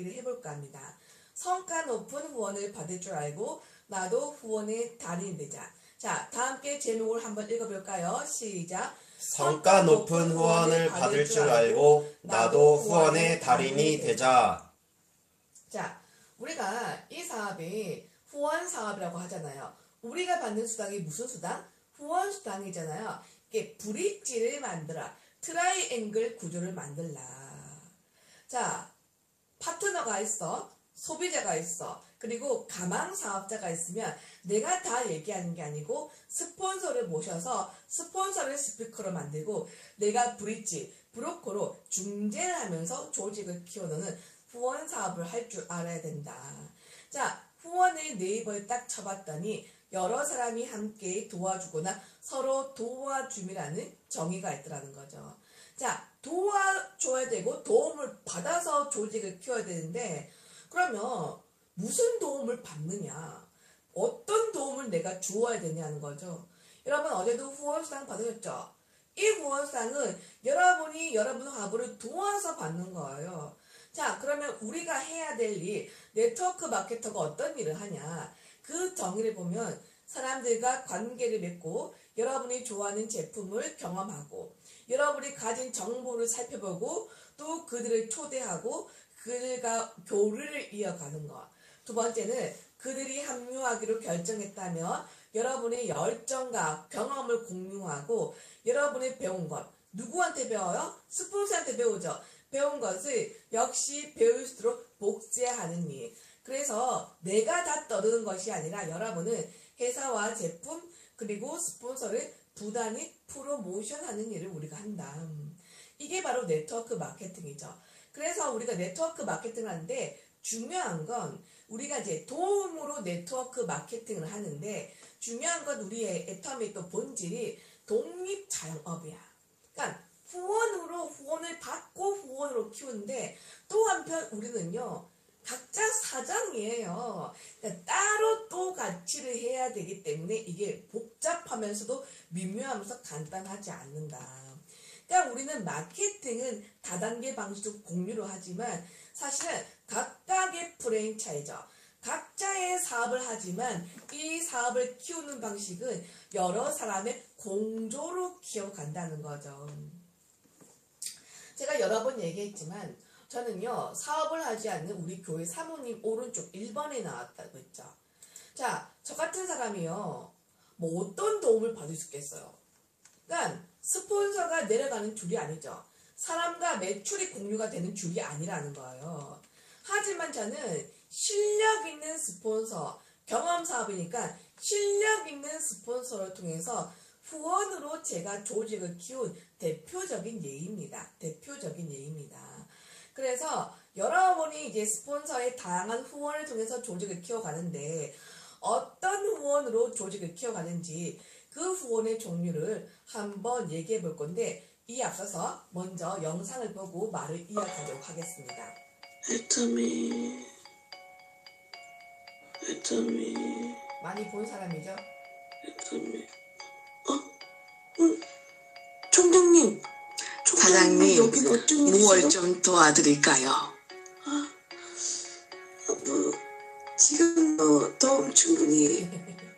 얘기를 해볼까 합니다. 성과 높은 후원을 받을 줄 알고 나도 후원의 달인이 되자. 자, 다 함께 제목을 한번 읽어볼까요? 시작. 성과 높은 후원을 받을 줄 알고 나도 후원의 달인이 되자. 자, 우리가 이 사업이 후원 사업이라고 하잖아요. 우리가 받는 수당이 무슨 수당? 후원 수당이잖아요. 이게 브릿지를 만들어. 트라이앵글 구조를 만들라. 자, 파트너가 있어. 소비자가 있어. 그리고 가망 사업자가 있으면 내가 다 얘기하는 게 아니고 스폰서를 모셔서 스폰서를 스피커로 만들고 내가 브릿지, 브로커로 중재를 하면서 조직을 키워놓는 후원 사업을 할 줄 알아야 된다. 자, 후원을 네이버에 딱 쳐봤더니 여러 사람이 함께 도와주거나 서로 도와줌이라는 정의가 있더라는 거죠. 자, 도와줘야 되고 도움을 받아서 조직을 키워야 되는데 그러면 무슨 도움을 받느냐? 어떤 도움을 내가 주어야 되냐는 거죠. 여러분 어제도 후원수당 받으셨죠? 이 후원수당은 여러분이 여러분 화보를 도와서 받는 거예요. 자, 그러면 우리가 해야 될 일, 네트워크 마케터가 어떤 일을 하냐? 그 정의를 보면 사람들과 관계를 맺고 여러분이 좋아하는 제품을 경험하고 여러분이 가진 정보를 살펴보고 또 그들을 초대하고 그들과 교류를 이어가는 것. 두 번째는 그들이 합류하기로 결정했다면 여러분의 열정과 경험을 공유하고 여러분이 배운 것. 누구한테 배워요? 스폰서한테 배우죠. 배운 것을 역시 배울수록 복제하는 일. 그래서 내가 다 떠드는 것이 아니라 여러분은 회사와 제품 그리고 스폰서를 부단히 프로모션하는 일을 우리가 한다. 이게 바로 네트워크 마케팅이죠. 그래서 우리가 네트워크 마케팅을 하는데 중요한 건 우리가 이제 도움으로 네트워크 마케팅을 하는데 중요한 건 우리의 애터미 또 본질이 독립자영업이야. 그러니까 후원으로 후원을 받고 후원으로 키우는데 또 한편 우리는요. 각자 사장이에요. 그러니까 따로 또 가치를 해야 되기 때문에 이게 복잡하면서도 미묘하면서 간단하지 않는다. 그러니까 우리는 마케팅은 다단계 방식으로 공유를 하지만 사실은 각각의 프랜차이저, 각자의 사업을 하지만 이 사업을 키우는 방식은 여러 사람의 공조로 키워간다는 거죠. 제가 여러 번 얘기했지만 저는요 사업을 하지 않는 우리 교회 사모님 오른쪽 1번에 나왔다고 했죠. 자, 저 같은 사람이요 뭐 어떤 도움을 받을 수 있겠어요. 그러니까 스폰서가 내려가는 줄이 아니죠. 사람과 매출이 공유가 되는 줄이 아니라는 거예요. 하지만 저는 실력 있는 스폰서, 경험 사업이니까 실력 있는 스폰서를 통해서 후원으로 제가 조직을 키운 대표적인 예입니다. 대표적인 예입니다. 그래서 여러분이 이제 스폰서의 다양한 후원을 통해서 조직을 키워가는데 어떤 후원으로 조직을 키워가는지 그 후원의 종류를 한번 얘기해 볼 건데 이 앞서서 먼저 영상을 보고 말을 이어가도록 하겠습니다. 애터미 많이 본 사람이죠? 애터미 총장님 사장님, 여긴 어쩐 무얼 일이세요? 좀 도와드릴까요? 지금 도움 충분히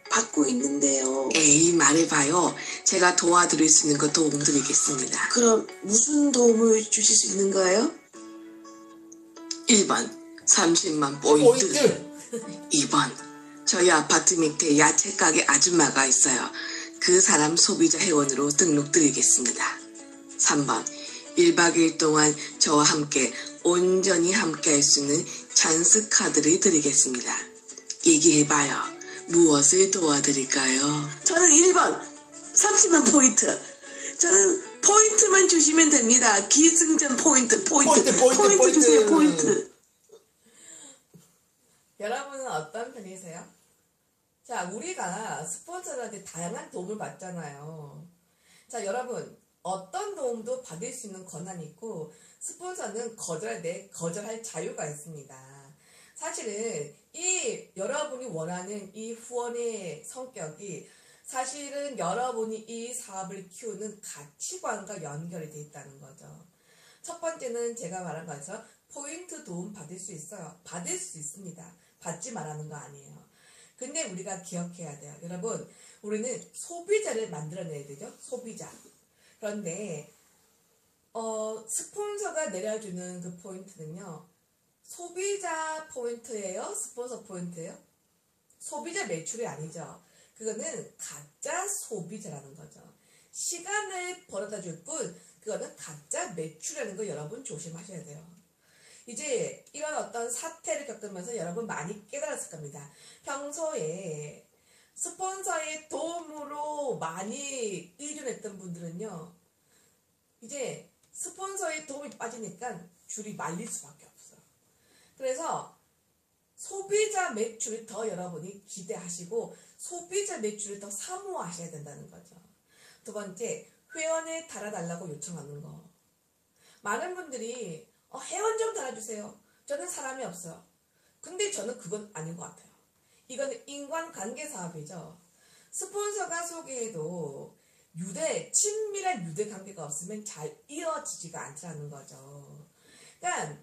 받고 있는데요. 에이, 말해봐요. 제가 도와드릴 수 있는 거 도움 드리겠습니다. 그럼 무슨 도움을 주실 수 있는가요? 1번, 30만 포인트. 2번, 저희 아파트 밑에 야채 가게 아줌마가 있어요. 그 사람 소비자 회원으로 등록 드리겠습니다. 3번, 1박 2일 동안 저와 함께 온전히 함께 할 수 있는 찬스 카드를 드리겠습니다. 얘기해봐요. 무엇을 도와드릴까요? 저는 1번 30만 포인트. 저는 포인트만 주시면 됩니다. 기승전 포인트 주세요. 포인트. 여러분은 어떤 편이세요? 자, 우리가 스폰서들한테 다양한 도움을 받잖아요. 자, 여러분 어떤 도움도 받을 수 있는 권한이 있고 스폰서는 거절할 자유가 있습니다. 사실은 이 여러분이 원하는 이 후원의 성격이 사실은 여러분이 이 사업을 키우는 가치관과 연결이 돼 있다는 거죠. 첫 번째는 제가 말한 것처럼 포인트 도움 받을 수 있어요. 받을 수 있습니다. 받지 말라는 거 아니에요. 근데 우리가 기억해야 돼요. 여러분, 우리는 소비자를 만들어내야 되죠. 소비자. 그런데 스폰서가 내려주는 그 포인트는요. 소비자 포인트예요? 스폰서 포인트예요? 소비자 매출이 아니죠. 그거는 가짜 소비자라는 거죠. 시간을 벌어다 줄 뿐 그거는 가짜 매출이라는 거 여러분 조심하셔야 돼요. 이제 이런 어떤 사태를 겪으면서 여러분 많이 깨달았을 겁니다. 평소에 스폰서의 도움으로 많이 의존했던 분들은요. 이제 스폰서의 도움이 빠지니까 줄이 말릴 수밖에 없어요. 그래서 소비자 매출을 더 여러분이 기대하시고 소비자 매출을 더 사모하셔야 된다는 거죠. 두 번째, 회원에 달아달라고 요청하는 거. 많은 분들이 회원 좀 달아주세요. 저는 사람이 없어요. 근데 저는 그건 아닌 것 같아요. 이건 인간관계 사업이죠. 스폰서가 소개해도 친밀한 유대 관계가 없으면 잘 이어지지가 않더라는 거죠. 그러니까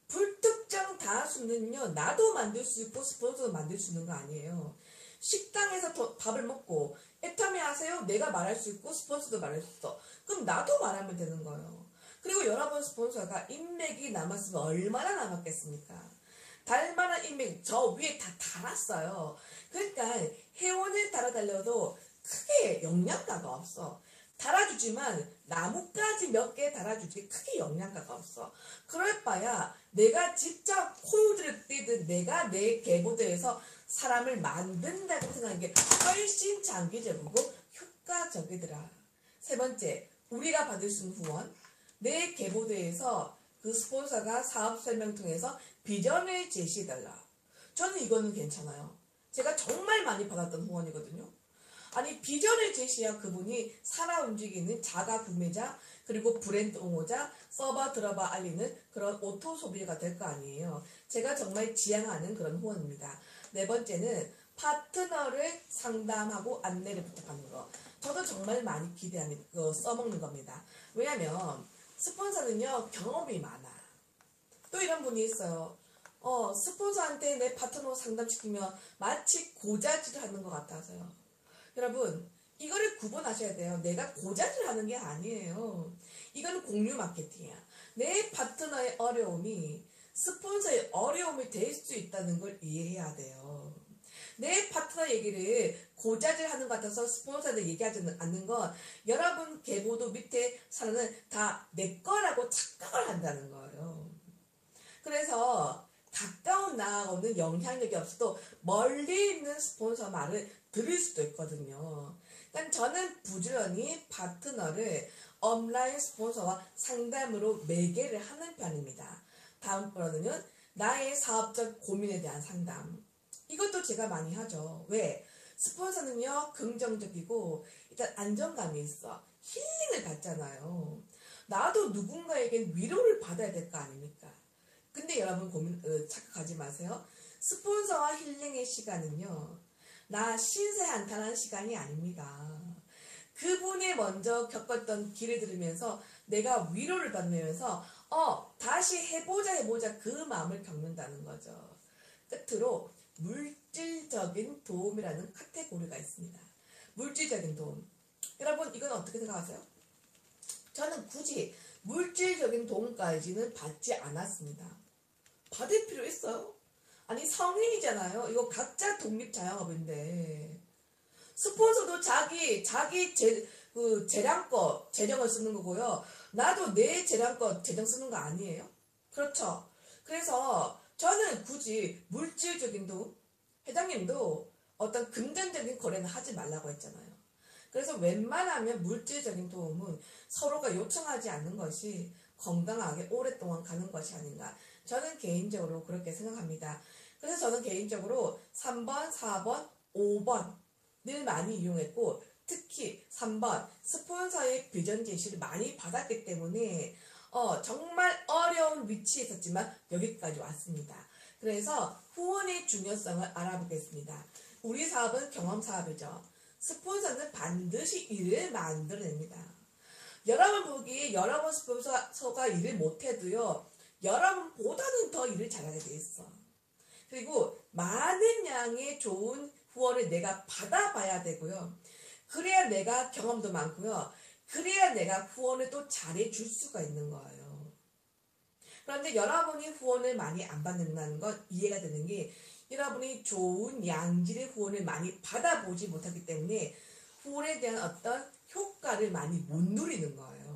불특정 다수는요, 나도 만들 수 있고 스폰서도 만들 수 있는 거 아니에요. 식당에서 밥을 먹고 애터미 하세요. 내가 말할 수 있고 스폰서도 말할 수 있어. 그럼 나도 말하면 되는 거예요. 그리고 여러분 스폰서가 인맥이 남았으면 얼마나 남았겠습니까? 달만한 인맥 저 위에 다 달았어요. 그러니까 회원을 달아달려도 크게 영양가가 없어. 달아주지만 나뭇가지 몇 개 달아주지 크게 영양가가 없어. 그럴 바야 내가 직접 코드를 띄든 내가 내 계보대에서 사람을 만든다고 생각하는 게 훨씬 장기적이고 효과적이더라. 세 번째, 우리가 받을 수 있는 후원. 내 계보대에서 그 스폰서가 사업 설명 통해서 비전을 제시해달라. 저는 이거는 괜찮아요. 제가 정말 많이 받았던 후원이거든요. 아니 비전을 제시한 그분이 살아 움직이는 자가 구매자 그리고 브랜드 옹호자 써봐 들어봐 알리는 그런 오토 소비자가 될 거 아니에요. 제가 정말 지향하는 그런 후원입니다. 네 번째는 파트너를 상담하고 안내를 부탁하는 거. 저도 정말 많이 기대하는 써먹는 겁니다. 왜냐면 스폰서는요 경험이 많아. 또 이런 분이 있어요. 스폰서한테 내 파트너 상담시키면 마치 고자질을 하는 것 같아서요. 여러분 이거를 구분하셔야 돼요. 내가 고자질 하는 게 아니에요. 이거는 공유 마케팅이야. 내 파트너의 어려움이 스폰서의 어려움이 될 수 있다는 걸 이해해야 돼요. 내 파트너 얘기를 고자질 하는 것 같아서 스폰서한테 얘기하지 않는 건 여러분 계보도 밑에 사람은 다 내 거라고 착각을 한다는 거예요. 그래서 가까운 나하고는 영향력이 없어도 멀리 있는 스폰서 말을 들을 수도 있거든요. 그러니까 저는 부지런히 파트너를 온라인 스폰서와 상담으로 매개를 하는 편입니다. 다음번에는 나의 사업적 고민에 대한 상담. 이것도 제가 많이 하죠. 왜? 스폰서는요 긍정적이고 일단 안정감이 있어. 힐링을 받잖아요. 나도 누군가에게 위로를 받아야 될 거 아닙니까? 근데 여러분 착각하지 마세요. 스폰서와 힐링의 시간은요 나 신세 한탄한 시간이 아닙니다. 그분이 먼저 겪었던 길을 들으면서 내가 위로를 받으면서 다시 해보자 그 마음을 겪는다는 거죠. 끝으로 물질적인 도움이라는 카테고리가 있습니다. 물질적인 도움. 여러분 이건 어떻게 생각하세요? 저는 굳이 물질적인 도움까지는 받지 않았습니다. 받을 필요 있어요? 아니 성인이잖아요. 이거 각자 독립자영업인데 스폰서도 자기 재량껏 재정을 쓰는 거고요. 나도 내 재량껏 재정 쓰는 거 아니에요? 그렇죠. 그래서 저는 굳이 물질적인 도움, 회장님도 어떤 금전적인 거래는 하지 말라고 했잖아요. 그래서 웬만하면 물질적인 도움은 서로가 요청하지 않는 것이 건강하게 오랫동안 가는 것이 아닌가. 저는 개인적으로 그렇게 생각합니다. 그래서 저는 개인적으로 3번, 4번, 5번을 많이 이용했고 특히 3번 스폰서의 비전 제시를 많이 받았기 때문에 정말 어려운 위치에 있었지만 여기까지 왔습니다. 그래서 후원의 중요성을 알아보겠습니다. 우리 사업은 경험 사업이죠. 스폰서는 반드시 일을 만들어냅니다. 여러분 보기에 여러분 스폰서가 일을 못해도요. 여러분보다는 더 일을 잘하게 돼 있어. 그리고 많은 양의 좋은 후원을 내가 받아봐야 되고요. 그래야 내가 경험도 많고요. 그래야 내가 후원을 또 잘해줄 수가 있는 거예요. 그런데 여러분이 후원을 많이 안 받는다는 건 이해가 되는 게 여러분이 좋은 양질의 후원을 많이 받아보지 못하기 때문에 후원에 대한 어떤 효과를 많이 못 누리는 거예요.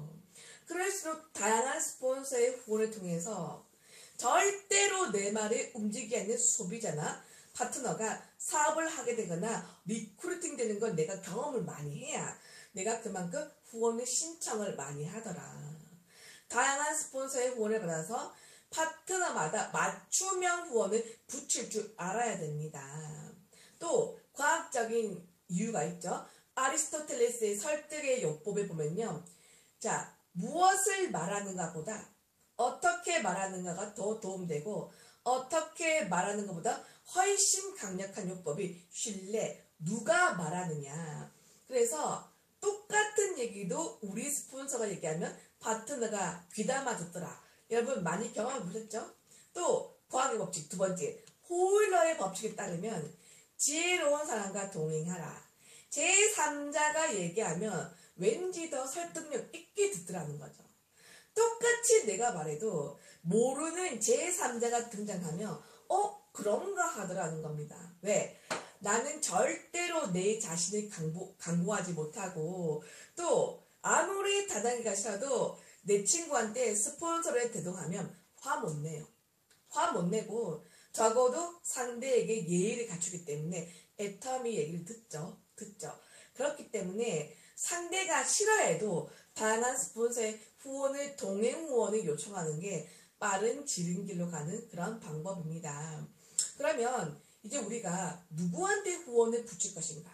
그럴수록 다양한 스폰서의 후원을 통해서 절대로 내 말을 움직이지 않는 소비자나 파트너가 사업을 하게 되거나 리크루팅 되는 건 내가 경험을 많이 해야 내가 그만큼 후원을 신청을 많이 하더라. 다양한 스폰서의 후원을 받아서 파트너마다 맞춤형 후원을 붙일 줄 알아야 됩니다. 또 과학적인 이유가 있죠. 아리스토텔레스의 설득의 요법에 보면요. 자, 무엇을 말하는가 보다 어떻게 말하는가가 더 도움되고 어떻게 말하는 것보다 훨씬 강력한 요법이 신뢰, 누가 말하느냐. 그래서 똑같은 얘기도 우리 스폰서가 얘기하면 파트너가 귀담아 듣더라. 여러분 많이 경험해 보셨죠? 또 과학의 법칙 두 번째, 호일러의 법칙에 따르면 지혜로운 사람과 동행하라. 제3자가 얘기하면 왠지 더 설득력 있게 듣더라는 거죠. 똑같이 내가 말해도 모르는 제3자가 등장하면 그런가 하더라는 겁니다. 왜? 나는 절대로 내 자신을 강구하지 못하고 또 아무리 다단계가 싫어도 내 친구한테 스폰서를 대동하면 화 못 내요. 화 못 내고 적어도 상대에게 예의를 갖추기 때문에 애터미 얘기를 듣죠. 그렇기 때문에 상대가 싫어해도 다양한 스폰서의 후원을 동행 후원을 요청하는 게 빠른 지름길로 가는 그런 방법입니다. 그러면 이제 우리가 누구한테 후원을 붙일 것인가?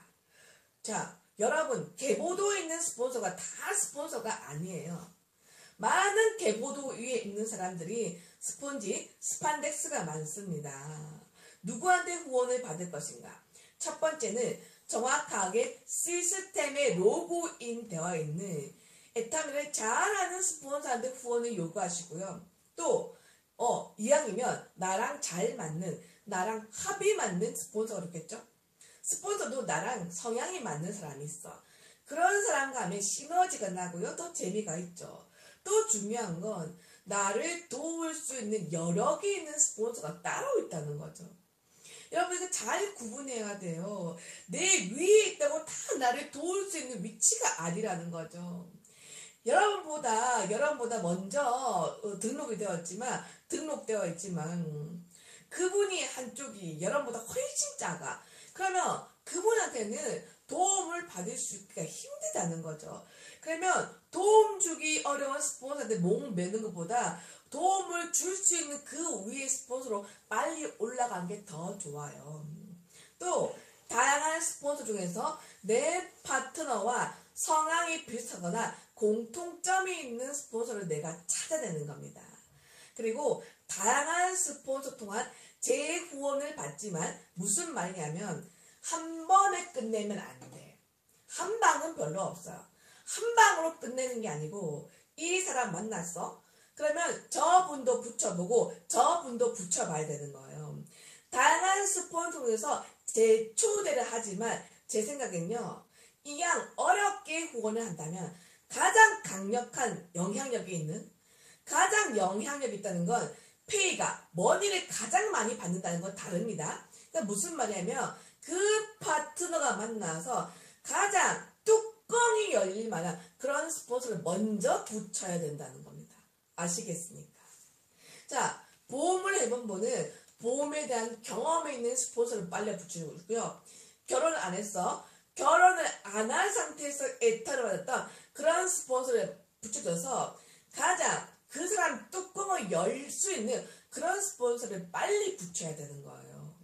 자, 여러분 계보도에 있는 스폰서가 다 스폰서가 아니에요. 많은 계보도 위에 있는 사람들이 스판덱스가 많습니다. 누구한테 후원을 받을 것인가? 첫 번째는 정확하게 시스템에 로그인 되어 있는 애터미를 잘하는 스폰서한테 후원을 요구하시고요. 또 이왕이면 나랑 잘 맞는, 나랑 합이 맞는 스폰서가 좋겠죠? 스폰서도 나랑 성향이 맞는 사람이 있어. 그런 사람과 하면 시너지가 나고요. 또 재미가 있죠. 또 중요한 건 나를 도울 수 있는 여력이 있는 스폰서가 따로 있다는 거죠. 여러분 이거 잘 구분해야 돼요. 내 위에 있다고 다 나를 도울 수 있는 위치가 아니라는 거죠. 여러분보다 먼저 등록되어 있지만 그분이 한쪽이 여러분보다 훨씬 작아. 그러면 그분한테는 도움을 받을 수 있기가 힘들다는 거죠. 그러면 도움 주기 어려운 스폰서한테 목 매는 것보다 도움을 줄 수 있는 그 위의 스폰서로 빨리 올라간 게 더 좋아요. 또 다양한 스폰서 중에서 내 파트너와 성향이 비슷하거나 공통점이 있는 스폰서를 내가 찾아내는 겁니다. 그리고 다양한 스폰서 통한 재후원을 받지만 무슨 말이냐면 한 번에 끝내면 안 돼. 한 방은 별로 없어요. 한 방으로 끝내는 게 아니고 이 사람 만났어? 그러면 저분도 붙여보고 저분도 붙여봐야 되는 거예요. 다양한 스폰서 중에서 재초대를 하지만 제 생각엔요. 이왕 어렵게 후원을 한다면 가장 강력한 영향력이 있는 가장 영향력이 있다는 건 페이가 머니를 가장 많이 받는다는 건 다릅니다. 그러니까 무슨 말이냐면 그 파트너가 만나서 가장 뚜껑이 열릴 만한 그런 스폰서를 먼저 붙여야 된다는 겁니다. 아시겠습니까? 자, 보험을 해본 분은 보험에 대한 경험이 있는 스폰서를 빨리 붙이는 거고요. 결혼을 안 했어. 결혼을 안 한 상태에서 애타를 받았던 그런 스폰서를 붙여줘서 가장 그 사람 뚜껑을 열 수 있는 그런 스폰서를 빨리 붙여야 되는 거예요.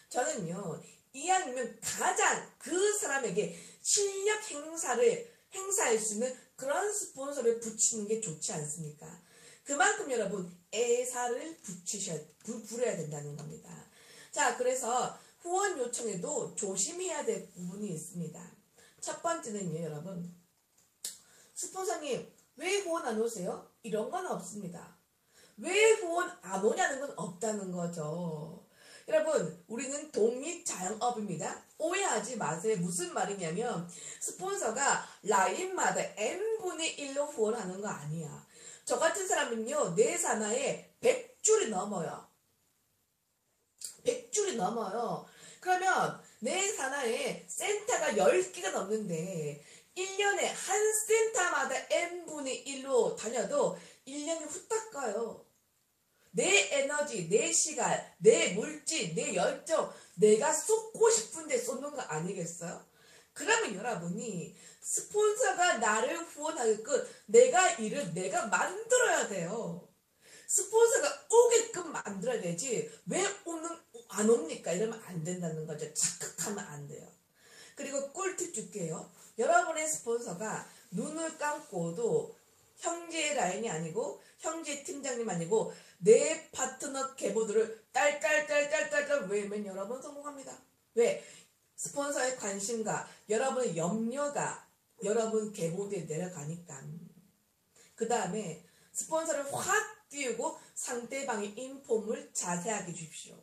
저는요, 이왕이면 가장 그 사람에게 실력 행사할 수 있는 그런 스폰서를 붙이는 게 좋지 않습니까? 그만큼 여러분 애사를 부려야 된다는 겁니다. 자, 그래서 후원 요청에도 조심해야 될 부분이 있습니다. 첫 번째는요, 여러분. 스폰서님, 왜 후원 안 오세요? 이런 건 없습니다. 왜 후원 안 오냐는 건 없다는 거죠. 여러분, 우리는 독립자영업입니다. 오해하지 마세요. 무슨 말이냐면 스폰서가 라인마다 n분의 1로 후원하는 거 아니야. 저 같은 사람은요, 내 산하에 100줄이 넘어요. 100줄이 넘어요. 그러면 내 산하에 센터가 10개가 넘는데 1년에 한 센터마다 n분의 1로 다녀도 1년이 후딱 가요. 내 에너지, 내 시간, 내 물질, 내 열정, 내가 쏟고 싶은데 쏟는 거 아니겠어요? 그러면 여러분이 스폰서가 나를 후원하게끔 내가 일을 내가 만들어야 돼요. 스폰서가 오게끔 만들어야 되지 왜 안 옵니까? 이러면 안 된다는 거죠. 착각하면 안 돼요. 그리고 꿀팁 줄게요. 여러분의 스폰서가 눈을 감고도 형제 라인이 아니고 형제 팀장님 아니고 내 파트너 계보들을 딸딸딸딸딸 외우면 여러분 성공합니다. 왜? 스폰서의 관심과 여러분의 염려가 여러분 계보대에 내려가니까. 그 다음에 스폰서를 확 띄우고 상대방의 인폼을 자세하게 주십시오.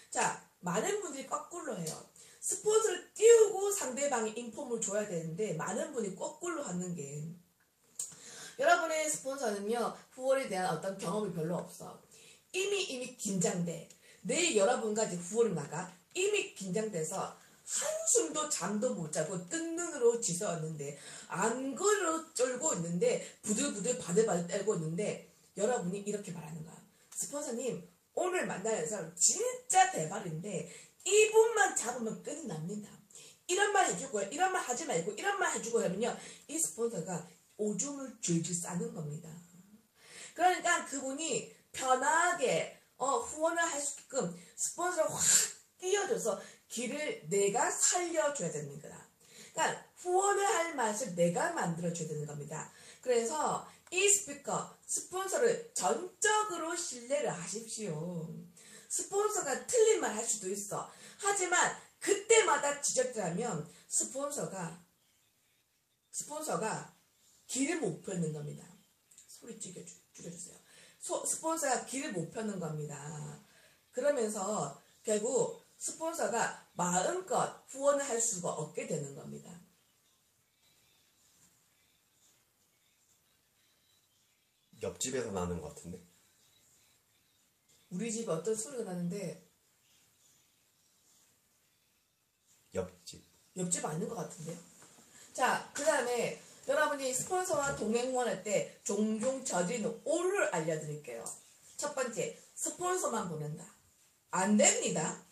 자, 많은 분들이 거꾸로 해요. 스폰서를 띄우고 상대방의 인폼을 줘야 되는데 많은 분이 거꾸로 하는 게 여러분의 스폰서는요, 후원에 대한 어떤 경험이 별로 없어. 이미 긴장돼. 내일 여러분과 이제 후원을 나가. 이미 긴장돼서 한숨도 잠도 못 자고 뜬 눈으로 지서웠는데 안구로 쫄고 있는데 부들부들 바들바들 떨고 있는데 여러분이 이렇게 말하는 거야. 스폰서님, 오늘 만나는 사람 진짜 대박인데 이분만 잡으면 끝이 납니다. 이런 말 해주고요. 이런 말 하지 말고 이런 말 해주고 하면요. 이 스폰서가 오줌을 줄줄 싸는 겁니다. 그러니까 그분이 편하게 후원을 할 수 있게끔 스폰서를 확 띄워줘서 길을 내가 살려줘야 되는 거다. 그러니까 후원을 할 맛을 내가 만들어줘야 되는 겁니다. 그래서 이 스폰서를 전적으로 신뢰를 하십시오. 스폰서가 틀린 말 할 수도 있어. 하지만 그때마다 지적자면 스폰서가 길을 못 펴는 겁니다. 소리 줄여주세요. 스폰서가 길을 못 펴는 겁니다. 그러면서 결국 스폰서가 마음껏 후원을 할 수가 없게 되는 겁니다. 옆집에서 나는 것 같은데? 우리 집에 어떤 소리가 나는데 옆집 아닌 것 같은데요? 자, 그 다음에 여러분이 스폰서와 동행원할 때 종종 저지르는 오류를 알려드릴게요. 첫 번째, 스폰서만 보낸다. 안 됩니다.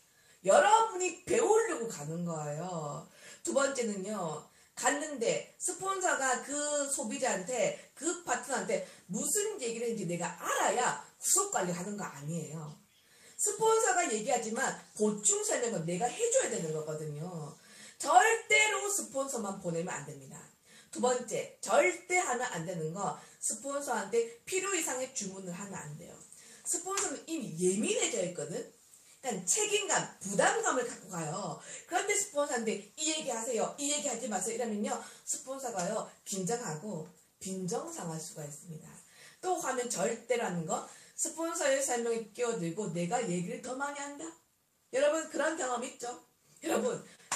여러분이 배우려고 가는 거예요. 두 번째는요, 갔는데 스폰서가 그 소비자한테 그 파트너한테 무슨 얘기를 했는지 내가 알아야 후속 관리하는 거 아니에요. 스폰서가 얘기하지만 보충 설명은 내가 해줘야 되는 거거든요. 절대로 스폰서만 보내면 안 됩니다. 두 번째, 절대 하면 안 되는 거, 스폰서한테 필요 이상의 주문을 하면 안 돼요. 스폰서는 이미 예민해져 있거든. 그러니까 책임감, 부담감을 갖고 가요. 그런데 스폰서한테 이 얘기 하세요, 이 얘기 하지 마세요 이러면요, 스폰서가요 긴장하고 빈정상할 수가 있습니다. 또 하면 절대라는 거, 스폰서의 설명에 끼어들고 내가 얘기를 더 많이 한다. 여러분 그런 경험 있죠?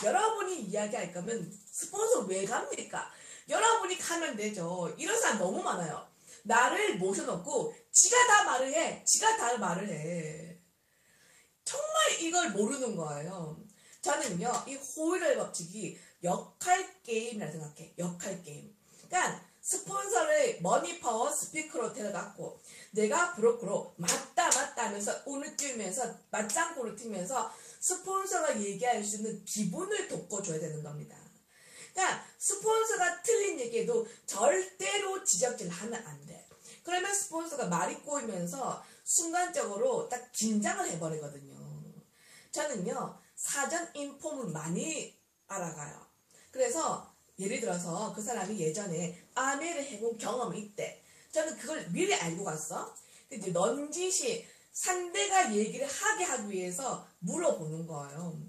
여러분이 이야기할 거면 스폰서 왜 갑니까? 여러분이 가면 되죠. 이런 사람 너무 많아요. 나를 모셔놓고 지가 다 말을 해. 정말 이걸 모르는 거예요. 저는요, 이 호일의 법칙이 역할 게임이라 생각해. 역할 게임. 그러니까 스폰서를 머니파워 스피커로 데려갔고 내가 브로커로 맞다 하면서 운을 띄우면서 맞장구를 튀면서 스폰서가 얘기할 수 있는 기분을 돋궈줘야 되는 겁니다. 그러니까 스폰서가 틀린 얘기에도 절대로 지적질 하면 안 돼. 그러면 스폰서가 말이 꼬이면서 순간적으로 딱 긴장을 해버리거든요. 저는요, 사전 인폼을 많이 알아가요. 그래서 예를 들어서 그 사람이 예전에 아메를 해본 경험이 있대. 저는 그걸 미리 알고 갔어. 근데 넌지시 상대가 얘기를 하게 하기 위해서 물어보는 거예요.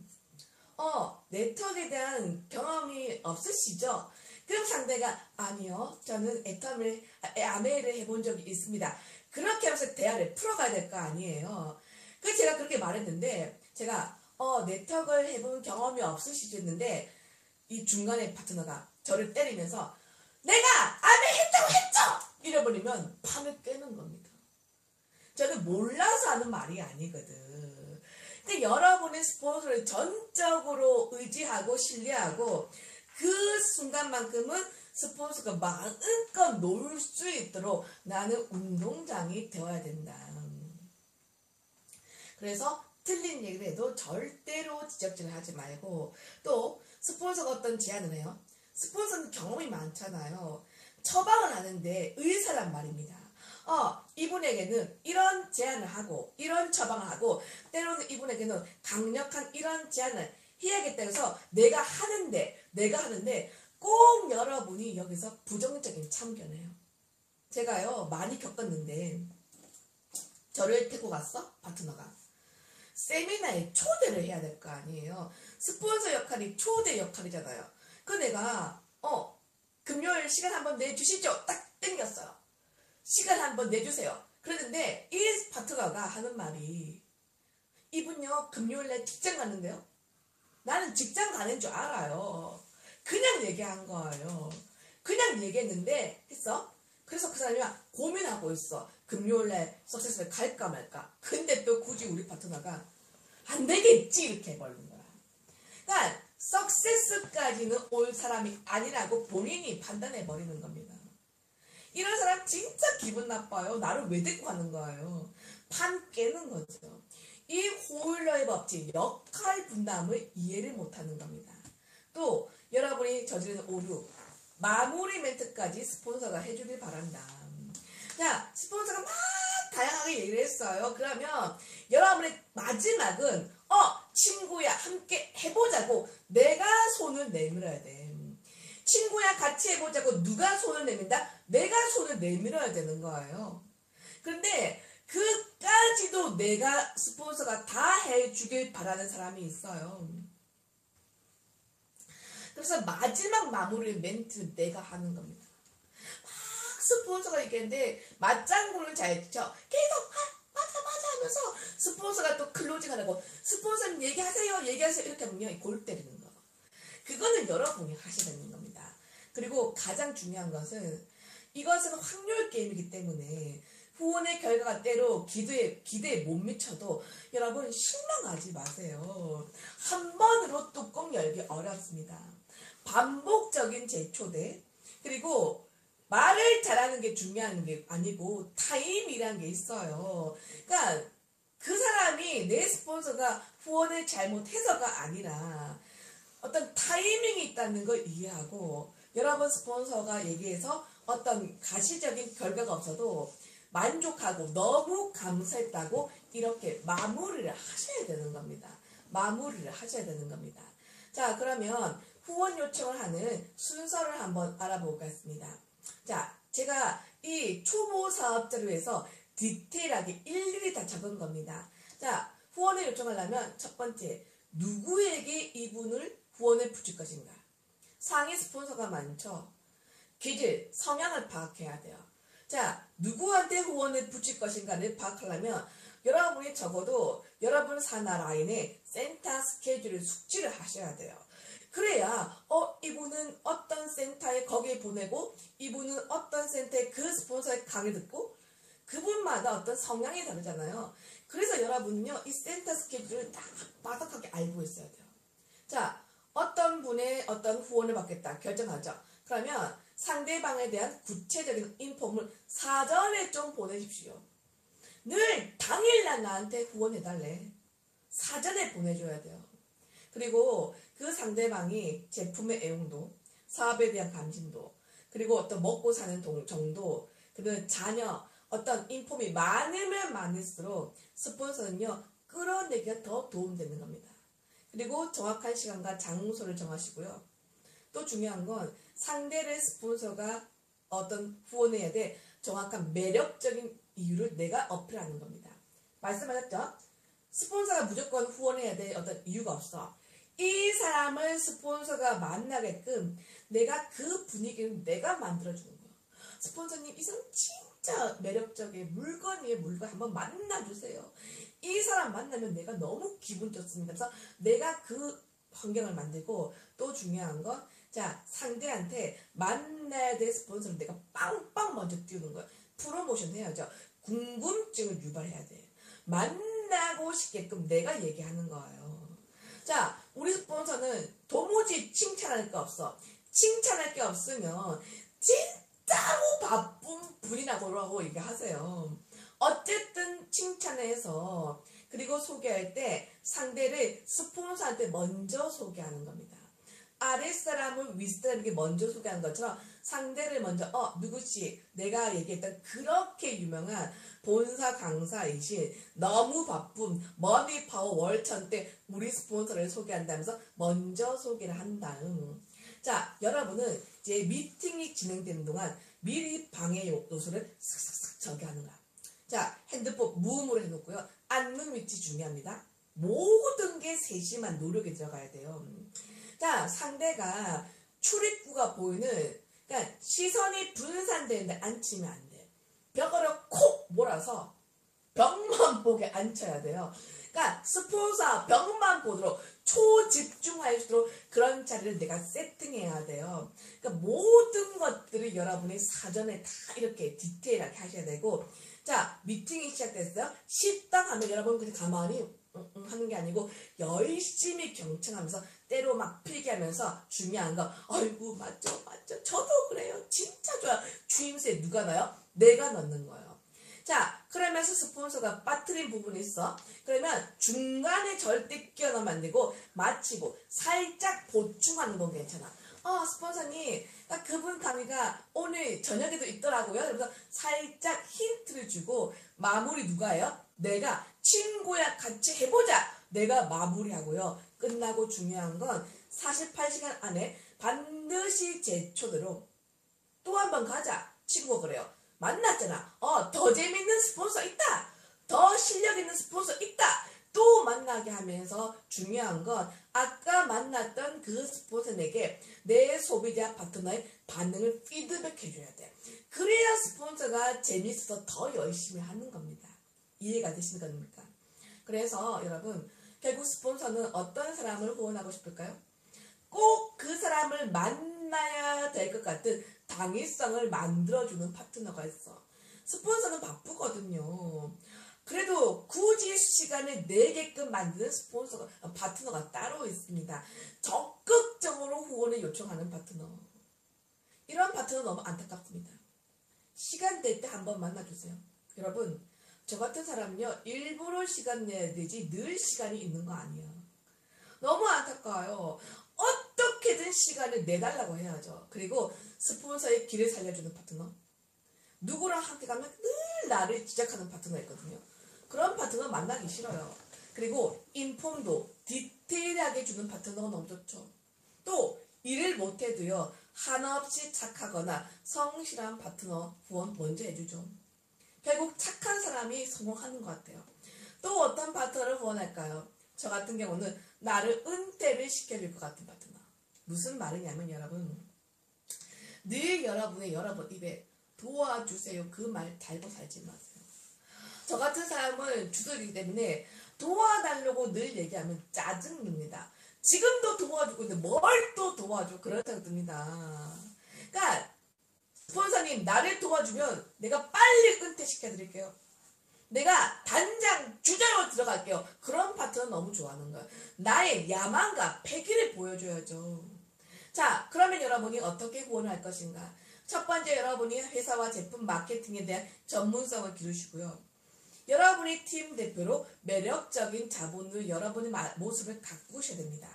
네트워크에 대한 경험이 없으시죠? 그럼 상대가 아니요, 저는 아메를 해본 적이 있습니다. 그렇게 하면서 대화를 풀어가야 될 거 아니에요. 그래서 제가 그렇게 말했는데 제가 네트워크를 해본 경험이 없으시겠는데 이 중간에 파트너가 저를 때리면서 내가 안 했다고 했죠! 이래버리면 판을 깨는 겁니다. 저는 몰라서 하는 말이 아니거든. 근데 여러분의 스폰서를 전적으로 의지하고 신뢰하고 그 순간만큼은 스폰서가 마음껏 놀 수 있도록 나는 운동장이 되어야 된다. 그래서 틀린 얘기를 해도 절대로 지적질을 하지 말고 또 스폰서가 어떤 제안을 해요. 스폰서는 경험이 많잖아요. 처방을 하는데 의사란 말입니다. 이분에게는 이런 제안을 하고 이런 처방을 하고 때로는 이분에게는 강력한 이런 제안을 해야겠다 해서 내가 하는데 꼭 여러분이 여기서 부정적인 참견해요. 제가요 많이 겪었는데 저를 데리고 갔어 파트너가 세미나에 초대를 해야 될 거 아니에요. 스폰서 역할이 초대 역할이잖아요. 그 내가 금요일 시간 한번 내주시죠. 딱 땡겼어요. 시간 한번 내주세요. 그랬는데 이 파트너가 하는 말이 이분요 금요일날 직장 갔는데요. 나는 직장 가는 줄 알아요. 그냥 얘기한 거예요. 그냥 얘기했는데 했어. 그래서 그 사람이 고민하고 있어. 금요일날 석세스를 갈까 말까. 근데 또 굳이 우리 파트너가 안 되겠지 이렇게 해버리는 거야. 그러니까 석세스까지는 올 사람이 아니라고 본인이 판단해버리는 겁니다. 이런 사람 진짜 기분 나빠요. 나를 왜 데리고 가는 거예요. 판 깨는 거죠. 이 호일러의 법칙, 역할 분담을 이해를 못하는 겁니다. 또 여러분이 저지르는 오류, 마무리 멘트까지 스폰서가 해주길 바란다. 자, 스폰서가 막 다양하게 얘기를 했어요. 그러면 여러분의 마지막은 친구야 함께 해보자고 내가 손을 내밀어야 돼. 친구야 같이 해보자고 누가 손을 내민다? 내가 손을 내밀어야 되는 거예요. 그런데 그까지도 내가 스폰서가 다 해주길 바라는 사람이 있어요. 그래서 마지막 마무리 멘트 내가 하는 겁니다. 막 스폰서가 있겠는데 맞장구를 잘 쳐. 계속 맞아 하면서 스폰서가 또 클로징 하라고 스폰서님 얘기하세요 이렇게 하면 골 때리는 거. 그거는 여러분이 하셔야 되는 겁니다. 그리고 가장 중요한 것은 이것은 확률 게임이기 때문에 후원의 결과가 때로 기대에 못 미쳐도 여러분 실망하지 마세요. 한 번으로 뚜껑 열기 어렵습니다. 반복적인 재초대 그리고 말을 잘하는 게 중요한 게 아니고 타임이라는 게 있어요. 그러니까 그 사람이 내 스폰서가 후원을 잘못해서가 아니라 어떤 타이밍이 있다는 걸 이해하고 여러분 스폰서가 얘기해서 어떤 가시적인 결과가 없어도 만족하고 너무 감사했다고 이렇게 마무리를 하셔야 되는 겁니다. 마무리를 하셔야 되는 겁니다. 자, 그러면 후원 요청을 하는 순서를 한번 알아보겠습니다. 자, 제가 이 초보 사업자를 위해서 디테일하게 일일이 다 적은 겁니다. 자, 후원을 요청하려면 첫 번째, 누구에게 이분을 후원을 붙일 것인가? 상위 스폰서가 많죠. 기질, 성향을 파악해야 돼요. 자, 누구한테 후원을 붙일 것인가를 파악하려면 여러분이 적어도 여러분 사나 라인에 센터 스케줄을 숙지를 하셔야 돼요. 그래야 이분은 어떤 센터에 거기에 보내고 이분은 어떤 센터에 그 스폰서의 강의 듣고 그분마다 어떤 성향이 다르잖아요. 그래서 여러분은요 이 센터 스케줄을 딱 빠삭하게 알고 있어야 돼요. 자, 어떤 분의 어떤 후원을 받겠다 결정하죠. 그러면 상대방에 대한 구체적인 인폼을 사전에 좀 보내십시오. 늘 당일날 나한테 후원해달래. 사전에 보내줘야 돼요. 그리고 그 상대방이 제품의 애용도, 사업에 대한 관심도, 그리고 어떤 먹고 사는 정도, 그리고 자녀, 어떤 인폼이 많으면 많을수록 스폰서는요, 끌어내기가 더 도움되는 겁니다. 그리고 정확한 시간과 장소를 정하시고요. 또 중요한 건 상대를 스폰서가 어떤 후원해야 돼 정확한 매력적인 이유를 내가 어필하는 겁니다. 말씀하셨죠? 스폰서가 무조건 후원해야 돼 어떤 이유가 없어. 이 사람을 스폰서가 만나게끔 내가 그 분위기를 내가 만들어주는 거야. 스폰서님 이 사람 진짜 진짜 매력적인 물건 위에 물건 한번 만나주세요. 이 사람 만나면 내가 너무 기분 좋습니다. 그래서 내가 그 환경을 만들고, 또 중요한 건, 자, 상대한테 만나야 될 스폰서를 내가 빵빵 먼저 띄우는 거예요. 프로모션 해야죠. 궁금증을 유발해야 돼요. 만나고 싶게끔 내가 얘기하는 거예요. 자, 우리 스폰서는 도무지 칭찬할 게 없어. 칭찬할 게 없으면 진짜로 바쁜 분이라고 얘기하세요. 어쨌든 칭찬해서, 그리고 소개할 때 상대를 스폰서한테 먼저 소개하는 겁니다. 아랫사람을 윗사람에게 먼저 소개하는 것처럼 상대를 먼저 누구씨, 내가 얘기했던 그렇게 유명한 본사 강사이신 너무 바쁜 머니파워 월천 때 우리 스폰서를 소개한다면서 먼저 소개를 한 다음, 자, 여러분은 이제 미팅이 진행되는 동안 미리 방해 요소를 슥슥슥 저기하는 거야. 자, 핸드폰 무음으로 해놓고요. 앉는 위치 중요합니다. 모든 게 세심한 노력이 들어가야 돼요. 자, 상대가 출입구가 보이는, 그러니까 시선이 분산되는데 앉히면 안 돼요. 벽으로 콕 몰아서 벽만 보게 앉혀야 돼요. 그러니까 스폰서 벽만 보도록 초집중할 수 있도록 그런 자리를 내가 세팅해야 돼요. 그러니까 모든 것들을 여러분이 사전에 다 이렇게 디테일하게 하셔야 되고, 자, 미팅이 시작됐어요. 식당 하면 여러분 그냥 가만히 하는 게 아니고 열심히 경청하면서 때로 막 필기하면서, 중요한 거, 아이고 맞죠 저도 그래요, 진짜 좋아요. 주임새 누가 넣어요? 내가 넣는 거예요. 자, 그러면서 스폰서가 빠뜨린 부분이 있어. 그러면 중간에 절대 끼어넣으면 안 되고, 마치고 살짝 보충하는 건 괜찮아. 스폰서님, 그분 강의가 오늘 저녁에도 있더라고요. 그래서 살짝 힌트를 주고, 마무리 누가 해요? 내가. 친구야 같이 해보자, 내가 마무리하고요. 끝나고 중요한 건 48시간 안에 반드시 제 초대로 또 한 번 가자. 친구가 그래요. 만났잖아. 더 재밌는 스폰서 있다. 더 실력 있는 스폰서 있다. 또 만나게 하면서 중요한 건 아까 만났던 그 스폰서에게 내 소비자 파트너의 반응을 피드백해 줘야 돼. 그래야 스폰서가 재밌어서 더 열심히 하는 겁니다. 이해가 되시는 겁니까? 그래서 여러분, 결국 스폰서는 어떤 사람을 후원하고 싶을까요? 꼭 그 사람을 만나야 될 것 같은 당위성을 만들어주는 파트너가 있어. 스폰서는 바쁘거든요. 그래도 굳이 시간을 내게끔 만드는 파트너가 따로 있습니다. 적극적으로 후원을 요청하는 파트너. 이런 파트너 너무 안타깝습니다. 시간 될 때 한번 만나주세요. 여러분, 저 같은 사람은요, 일부러 시간 내야 되지 늘 시간이 있는 거 아니에요. 너무 안타까워요. 어떻게든 시간을 내달라고 해야죠. 그리고 스폰서의 길을 살려주는 파트너. 누구랑 함께 가면 늘 나를 지적하는 파트너 있거든요. 그런 파트너 만나기 싫어요. 그리고 인폼도 디테일하게 주는 파트너가 너무 좋죠. 또 일을 못해도요, 한없이 착하거나 성실한 파트너 후원 먼저 해주죠. 결국 착한 사람이 성공하는 것 같아요. 또 어떤 파트너를 후원할까요? 저 같은 경우는 나를 은퇴를 시켜줄 것 같은 파트너. 무슨 말이냐면 여러분, 늘 여러분 입에 도와주세요 그 말 달고 살지 마세요. 저 같은 사람은 주도이기 때문에 도와달라고 늘 얘기하면 짜증납니다. 지금도 도와주고 있는데 뭘 또 도와줘? 그런 생각 듭니다. 그러니까 스폰서님, 나를 도와주면 내가 빨리 은퇴시켜드릴게요. 내가 단장 주자로 들어갈게요. 그런 파트너 너무 좋아하는 거예요. 나의 야망과 패기를 보여줘야죠. 자, 그러면 여러분이 어떻게 후원할 것인가? 첫 번째, 여러분이 회사와 제품 마케팅에 대한 전문성을 기르시고요. 여러분이 팀 대표로 매력적인 자본으로 여러분의 모습을 가꾸셔야 됩니다.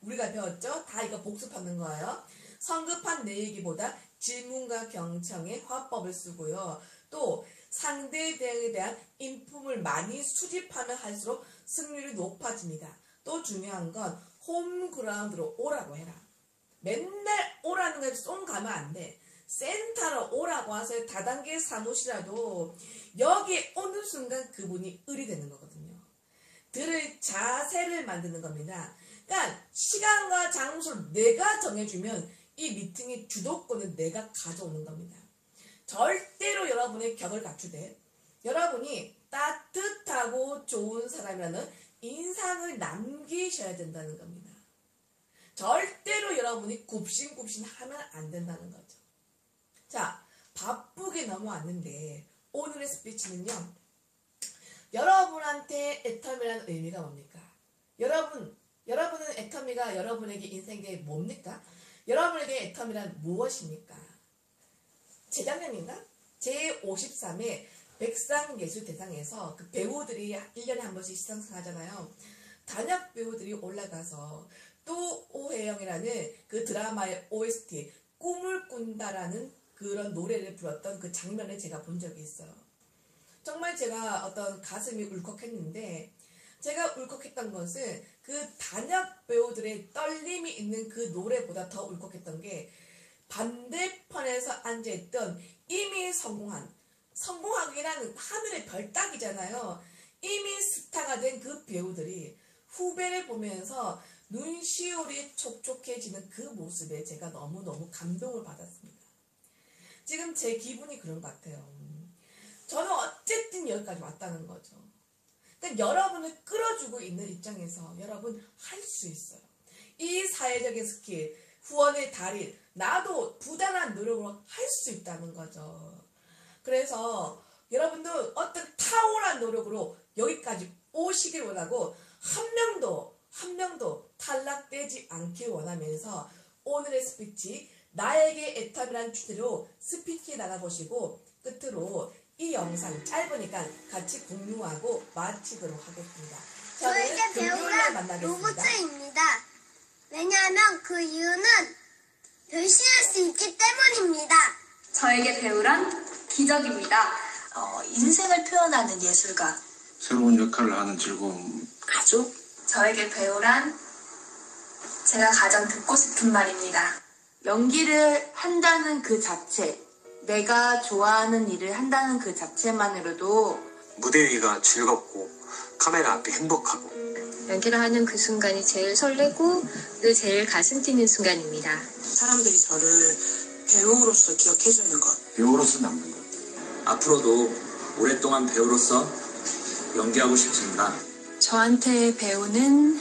우리가 배웠죠? 다 이거 복습하는 거예요. 성급한 내 얘기보다 질문과 경청의 화법을 쓰고요. 또 상대에 대한 인품을 많이 수집하면 할수록 승률이 높아집니다. 또 중요한 건 홈그라운드로 오라고 해라. 맨날 오라는 거에 쏙 가면 안 돼. 센터로 오라고 하세요. 다단계 사무실이라도 여기 오는 순간 그분이 을이 되는 거거든요. 들을 자세를 만드는 겁니다. 그러니까 시간과 장소를 내가 정해주면 이 미팅의 주도권을 내가 가져오는 겁니다. 절대로 여러분의 격을 갖추되 여러분이 따뜻하고 좋은 사람이라는 인상을 남기셔야 된다는 겁니다. 절대로 여러분이 굽신굽신 하면 안 된다는 거죠. 자, 바쁘게 넘어왔는데 오늘의 스피치는요. 여러분한테 애터미라는 의미가 뭡니까? 여러분은 애터미가 여러분에게 인생의 뭡니까? 여러분에게 애터미란 무엇입니까? 재작년인가? 제53회 백상예술대상에서 그 배우들이 1년에 한 번씩 시상하잖아요. 단역 배우들이 올라가서 또 오혜영이라는 그 드라마의 OST 꿈을 꾼다라는 그런 노래를 불렀던 그 장면을 제가 본 적이 있어요. 정말 제가 어떤 가슴이 울컥했는데 제가 울컥했던 것은 그 단역 배우들의 떨림이 있는 그 노래보다 더 울컥했던 게 반대편에서 앉아있던 이미 성공하기라는 하늘의 별 따기잖아요. 이미 스타가 된 그 배우들이 후배를 보면서 눈시울이 촉촉해지는 그 모습에 제가 너무너무 감동을 받았습니다. 지금 제 기분이 그런 것 같아요. 저는 어쨌든 여기까지 왔다는 거죠. 그러니까 여러분을 끌어주고 있는 입장에서 여러분 할 수 있어요. 이 사회적인 스킬, 후원의 달인, 나도 부단한 노력으로 할 수 있다는 거죠. 그래서 여러분도 어떤 탁월한 노력으로 여기까지 오시길 원하고 한 명도 탈락되지 않길 원하면서 오늘의 스피치 나에게 애탑이라는 주제로 스피치 나가보시고 끝으로 이 영상 짧으니까 같이 공유하고 마치도록 하겠습니다. 저에게 저는 금요일날 배우란 만나겠습니다. 로봇입니다. 왜냐하면 그 이유는 변신할 수 있기 때문입니다. 저에게 배우란 기적입니다. 인생을 표현하는 예술가. 새로운 역할을 하는 즐거움. 가족? 저에게 배우란 제가 가장 듣고 싶은 말입니다. 연기를 한다는 그 자체, 내가 좋아하는 일을 한다는 그 자체만으로도 무대 위가 즐겁고 카메라 앞이 행복하고 연기를 하는 그 순간이 제일 설레고 또 제일 가슴 뛰는 순간입니다. 사람들이 저를 배우로서 기억해주는 것. 배우로서 남는 것. 앞으로도 오랫동안 배우로서 연기하고 싶습니다. 저한테 배우는